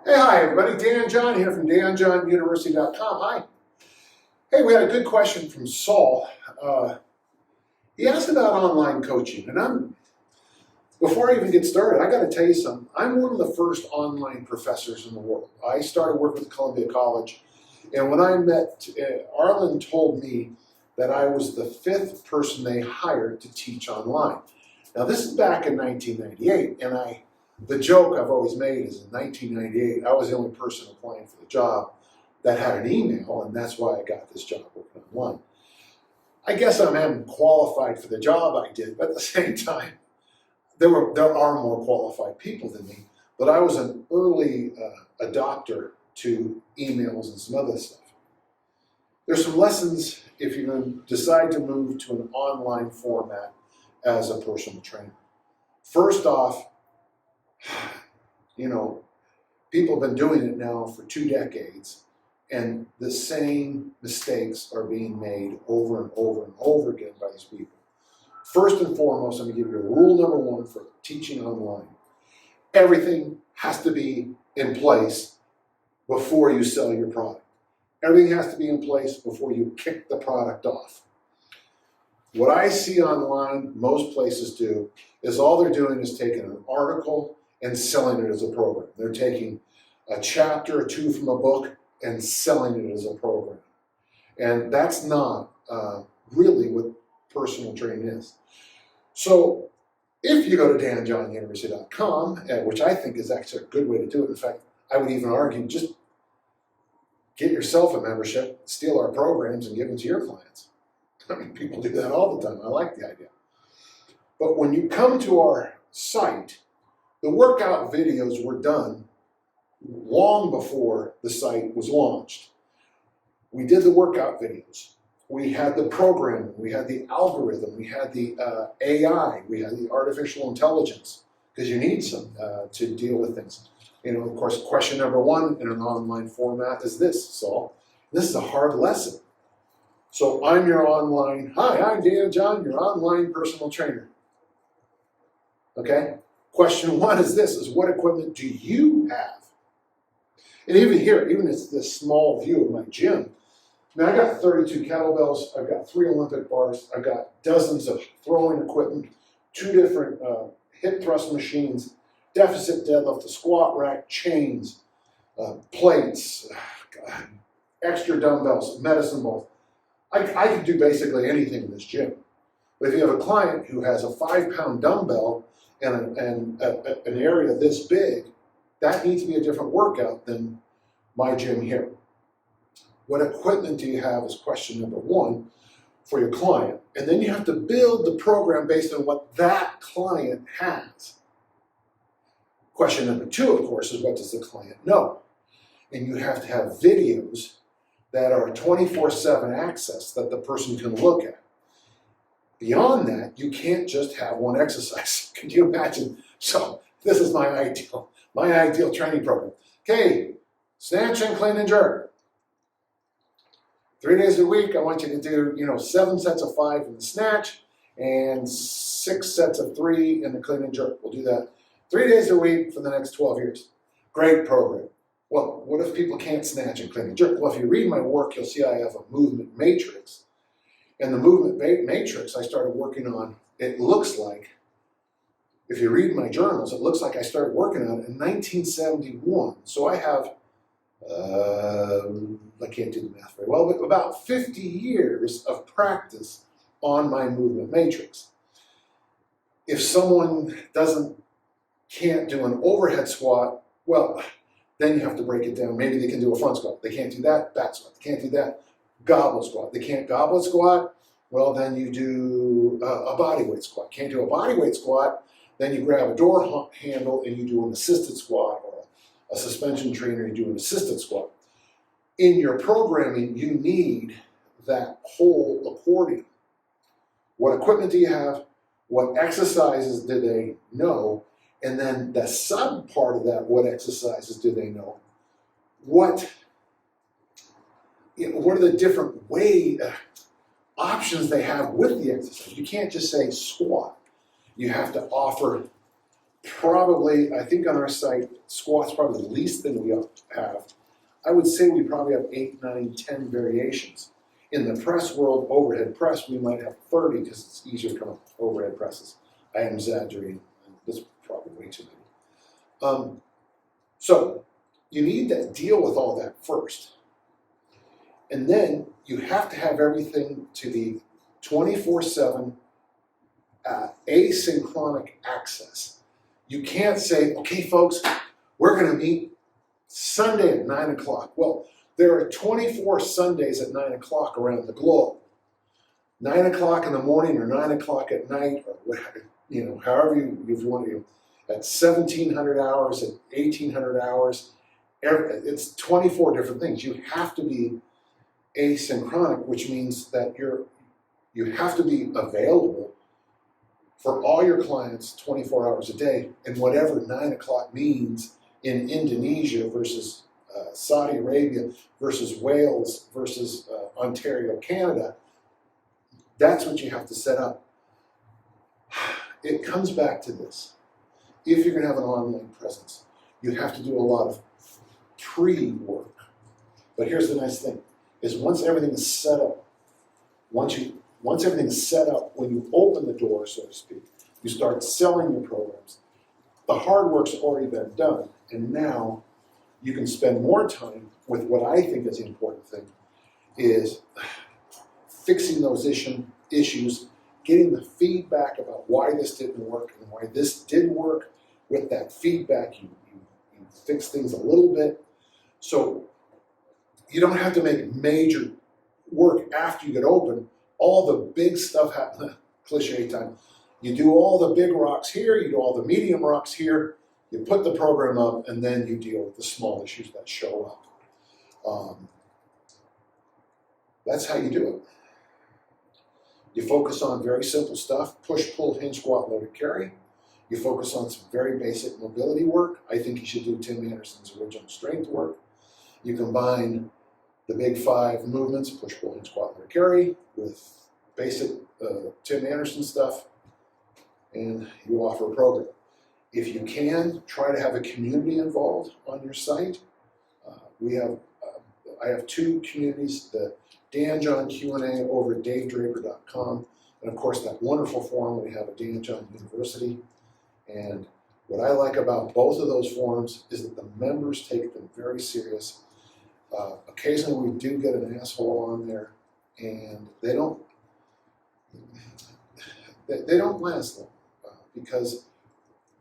Hey, hi everybody, Dan John here from danjohnuniversity.com. Hi. Hey, we had a good question from Saul. He asked about online coaching, and before I even get started, I got to tell you something. I'm one of the first online professors in the world. I started working with Columbia College, and when I met, Arlen told me that I was the 5th person they hired to teach online. Now, this is back in 1998, and the joke I've always made is in 1998, I was the only person applying for the job that had an email, and that's why I got this job working online. I guess I'm qualified for the job I did, but at the same time, there are more qualified people than me, but I was an early adopter to emails and some other stuff. There's some lessons if you're going to decide to move to an online format as a personal trainer. First off, people have been doing it now for 2 decades, and the same mistakes are being made over and over and over again by these people. First and foremost, I'm going to give you rule number 1 for teaching online. Everything has to be in place before you sell your product. Everything has to be in place before you kick the product off. What I see online, most places do, is all they're doing is taking an article and selling it as a program. They're taking a chapter or 2 from a book and selling it as a program. And that's not really what personal training is. So if you go to danjohnuniversity.com, which I think is actually a good way to do it. In fact, I would even argue just get yourself a membership, steal our programs, and give them to your clients. I mean, people do that all the time. I like the idea. But when you come to our site, the workout videos were done long before the site was launched. We did the workout videos. We had the programming, we had the algorithm, we had the AI, we had the artificial intelligence, because you need some to deal with things. Of course, question number 1 in an online format is this, Saul. This is a hard lesson. So I'm your online, hi, I'm Dan John, your online personal trainer. Okay? Question 1 is this, is what equipment do you have? And even here, even it's this small view of my gym, I got 32 kettlebells, I've got 3 Olympic bars, I've got dozens of throwing equipment, 2 different hip thrust machines, deficit deadlift, a squat rack, chains, plates, extra dumbbells, medicine balls. I can do basically anything in this gym. But if you have a client who has a 5-pound dumbbell and an area this big, that needs to be a different workout than my gym here. What equipment do you have is question number 1 for your client. And then you have to build the program based on what that client has. Question number 2, of course, is what does the client know? And you have to have videos that are 24/7 access that the person can look at. Beyond that, you can't just have one exercise. Can you imagine? So this is my ideal training program. Okay, snatch and clean and jerk. 3 days a week, I want you to do, 7 sets of 5 in the snatch and 6 sets of 3 in the clean and jerk. We'll do that 3 days a week for the next 12 years. Great program. Well, what if people can't snatch and clean and jerk? Well, if you read my work, you'll see I have a movement matrix. And the movement matrix I started working on, it looks like, if you read my journals, it looks like I started working on it in 1971. So I have I can't do the math very well, but about 50 years of practice on my movement matrix. If someone can't do an overhead squat, well, then you have to break it down. Maybe they can do a front squat. They can't do that, back squat. They can't do that, goblet squat. They can't goblet squat, well, then you do a bodyweight squat. Can't do a bodyweight squat, then you grab a door handle and you do an assisted squat, or a suspension trainer, you do an assisted squat. In your programming, you need that whole accordion. What equipment do you have? What exercises do they know? And then the sub part of that, what exercises do they know? What are the different options they have with the exercise? You can't just say squat. You have to offer probably, I think on our site, squat's probably the least thing we have. I would say we probably have 8, 9, 10 variations. In the press world, overhead press, we might have 30 because it's easier to come up with overhead presses. I am exaggerating. That's probably way too many. So you need to deal with all that first. And then you have to have everything to be 24/7 asynchronic access. You can't say, okay, folks, we're going to meet Sunday at 9 o'clock. Well, there are 24 Sundays at 9 o'clock around the globe. 9 o'clock in the morning or 9 o'clock at night, or whatever, however you want to, at 1,700 hours, at 1,800 hours, it's 24 different things. You have to be asynchronic, which means that you have to be available for all your clients 24 hours a day, and whatever 9 o'clock means in Indonesia versus Saudi Arabia versus Wales versus Ontario, Canada, that's what you have to set up. It comes back to this. If you're going to have an online presence, you have to do a lot of pre-work. But here's the nice thing, is once everything is set up, once everything is set up, when you open the door, so to speak, you start selling your programs, the hard work's already been done, and now you can spend more time with what I think is the important thing, is fixing those issues, getting the feedback about why this didn't work and why this did work. With that feedback, you fix things a little bit. So you don't have to make major work after you get open. All the big stuff happens, cliche time. You do all the big rocks here, you do all the medium rocks here, you put the program up, and then you deal with the small issues that show up. That's how you do it. You focus on very simple stuff, push, pull, hinge, squat, loaded carry. You focus on some very basic mobility work. I think you should do Tim Anderson's original strength work. You combine the big 5 movements, push, pull, hinge, squat, loaded carry, with basic Tim Anderson stuff, and you offer a program. If you can, try to have a community involved on your site. I have 2 communities, the Dan John Q&A over at davedraper.com, and of course that wonderful forum we have at Dan John University. And what I like about both of those forums is that the members take them very serious. Occasionally we do get an asshole on there, and they don't last long because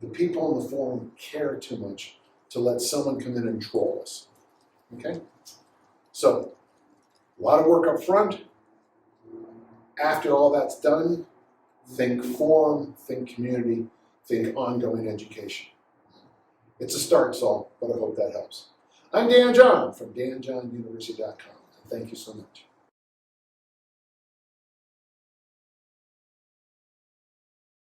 the people in the forum care too much to let someone come in and troll us. Okay? So, a lot of work up front. After all that's done, think forum, think community, think ongoing education. It's a start, Saul, but I hope that helps. I'm Dan John from danjohnuniversity.com. Thank you so much.